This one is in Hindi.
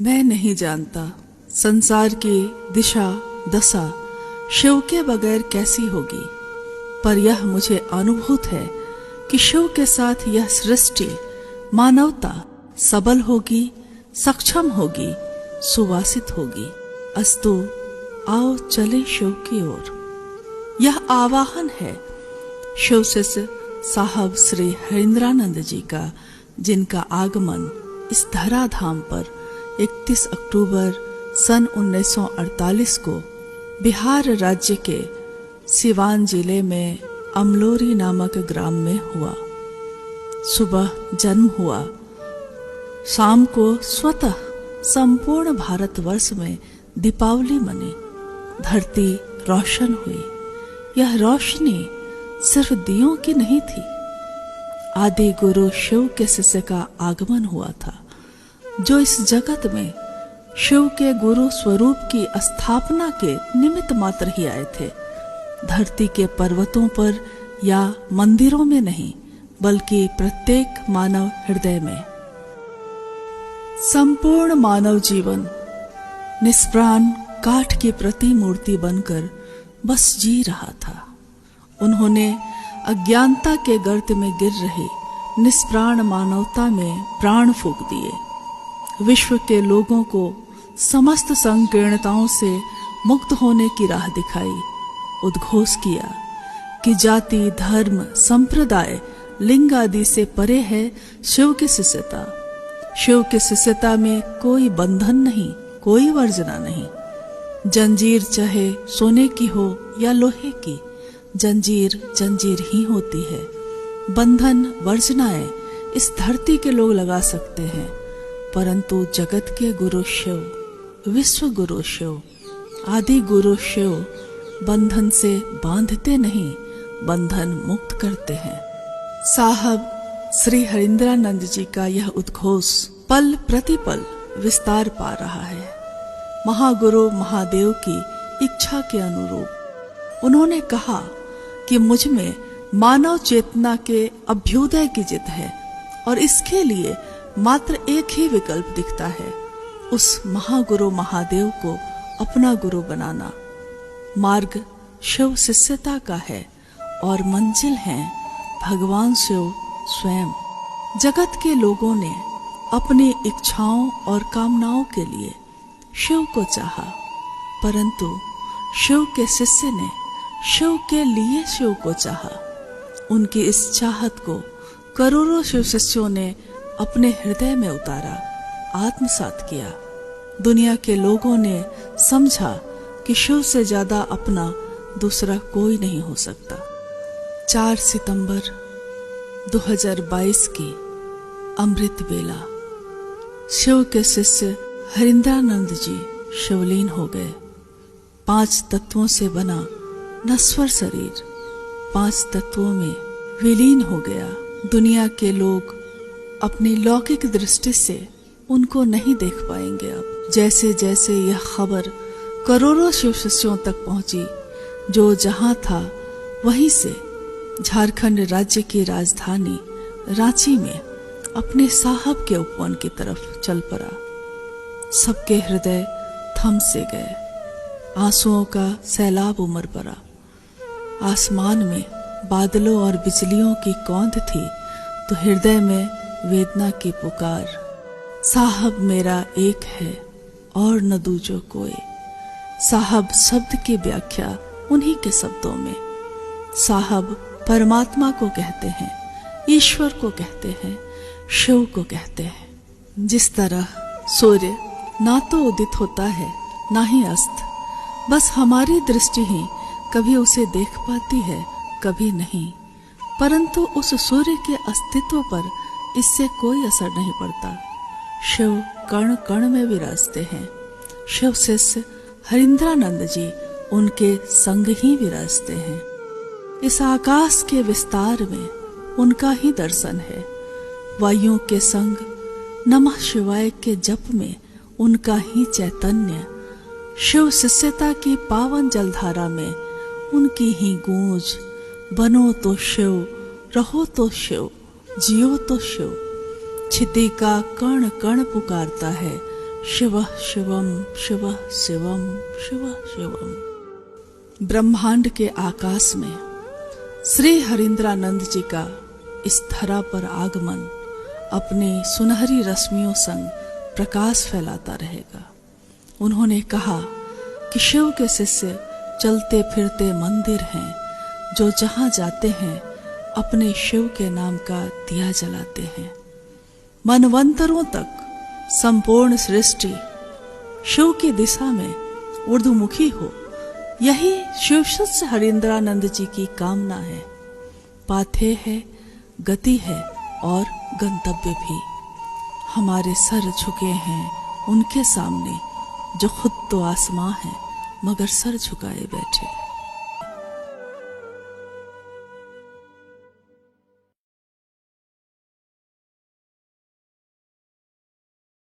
मैं नहीं जानता संसार की दिशा दशा शिव के बगैर कैसी होगी, पर यह मुझे अनुभूत है कि शिव के साथ यह सृष्टि मानवता सबल होगी, सक्षम होगी, सुवासित होगी। अस्तु आओ चले शिव की ओर। यह आवाहन है शिव शिष्य साहब श्री हरिंद्रानंद जी का, जिनका आगमन इस धराधाम पर 31 अक्टूबर सन 1948 को बिहार राज्य के सिवान जिले में अमलोरी नामक ग्राम में हुआ। सुबह जन्म हुआ, शाम को स्वतः संपूर्ण भारतवर्ष में दीपावली मनी, धरती रोशन हुई। यह रोशनी सिर्फ दियों की नहीं थी, आदि गुरु शिव के शिष्य का आगमन हुआ था, जो इस जगत में शिव के गुरु स्वरूप की स्थापना के निमित्त मात्र ही आए थे। धरती के पर्वतों पर या मंदिरों में नहीं, बल्कि प्रत्येक मानव हृदय में। संपूर्ण मानव जीवन निष्प्राण काठ की प्रतिमूर्ति बनकर बस जी रहा था। उन्होंने अज्ञानता के गर्त में गिर रही निष्प्राण मानवता में प्राण फूंक दिए। विश्व के लोगों को समस्त संकीर्णताओं से मुक्त होने की राह दिखाई। उद्घोष किया कि जाति, धर्म, संप्रदाय, लिंग आदि से परे है शिव की शिष्यता। शिव की शिष्यता में कोई बंधन नहीं, कोई वर्जना नहीं। जंजीर चाहे सोने की हो या लोहे की, जंजीर जंजीर ही होती है। बंधन वर्जनाएं इस धरती के लोग लगा सकते हैं, परंतु जगत के गुरु शिव, विश्व गुरु शिव, आदि गुरु शिव बंधन से बांधते नहीं, बंधन मुक्त करते हैं। साहब श्री हरिंद्रानंद जी का यह उद्घोष पल प्रतिपल विस्तार पा रहा है। महागुरु महादेव की इच्छा के अनुरूप उन्होंने कहा कि मुझ में मानव चेतना के अभ्युदय की जिद है और इसके लिए मात्र एक ही विकल्प दिखता है, उस महागुरु महादेव को अपना गुरु बनाना। मार्ग शिव शिष्यता का है और मंजिल है भगवान शिव स्वयं। जगत के लोगों ने अपनी इच्छाओं और कामनाओं के लिए शिव को चाहा, परंतु शिव के शिष्य ने शिव के लिए शिव को चाहा। उनकी इस चाहत को करोड़ों शिव शिष्यों ने अपने हृदय में उतारा, आत्मसात किया। दुनिया के लोगों ने समझा कि शिव से ज्यादा अपना दूसरा कोई नहीं हो सकता। 4 सितंबर 2022 की अमृत बेला शिव के शिष्य हरिंद्रानंद जी शिवलीन हो गए। 5 तत्वों से बना नश्वर शरीर 5 तत्वों में विलीन हो गया। दुनिया के लोग अपनी लौकिक दृष्टि से उनको नहीं देख पाएंगे। अब जैसे जैसे यह खबर करोड़ों शिव शिष्यों तक पहुंची, जो जहां था वहीं से झारखंड राज्य की राजधानी रांची में अपने साहब के उपवन की तरफ चल पड़ा। सबके हृदय थम से गए, आंसुओं का सैलाब उमड़ पड़ा। आसमान में बादलों और बिजलियों की कौंध थी, तो हृदय में वेदना की पुकार। साहब मेरा एक है और न दूजो कोई। साहब शब्द की व्याख्या उन्हीं के शब्दों में। साहब परमात्मा को कहते हैं, ईश्वर को कहते हैं, शिव को कहते हैं। जिस तरह सूर्य ना तो उदित होता है ना ही अस्त, बस हमारी दृष्टि ही कभी उसे देख पाती है, कभी नहीं, परंतु उस सूर्य के अस्तित्व पर इससे कोई असर नहीं पड़ता। शिव कण कण में विराजते हैं। शिव शिष्य हरिंद्रानंद जी उनके संग ही विराजते हैं। इस आकाश के विस्तार में उनका ही दर्शन है। वायुओं के संग नमः शिवाय के जप में उनका ही चैतन्य। शिव शिष्यता की पावन जलधारा में उनकी ही गूंज। बनो तो शिव, रहो तो शिव, जियो तो शिव। क्षिति का कण कण पुकारता है, शिवः शिवम शिवः शिवम शिवः शिवम। ब्रह्मांड के आकाश में श्री हरिंद्रानंद जी का इस धरा पर आगमन अपने सुनहरी रश्मियों संग प्रकाश फैलाता रहेगा। उन्होंने कहा कि शिव के शिष्य चलते फिरते मंदिर हैं, जो जहां जाते हैं अपने शिव के नाम का दिया जलाते हैं। मनवंतरों तक संपूर्ण सृष्टि शिव की दिशा में ऊर्ध्वमुखी हो, यही शिव शिष्य हरिंद्रानंद जी की कामना है। पाथे है, गति है और गंतव्य भी। हमारे सर झुके हैं उनके सामने, जो खुद तो आसमां है मगर सर झुकाए बैठे।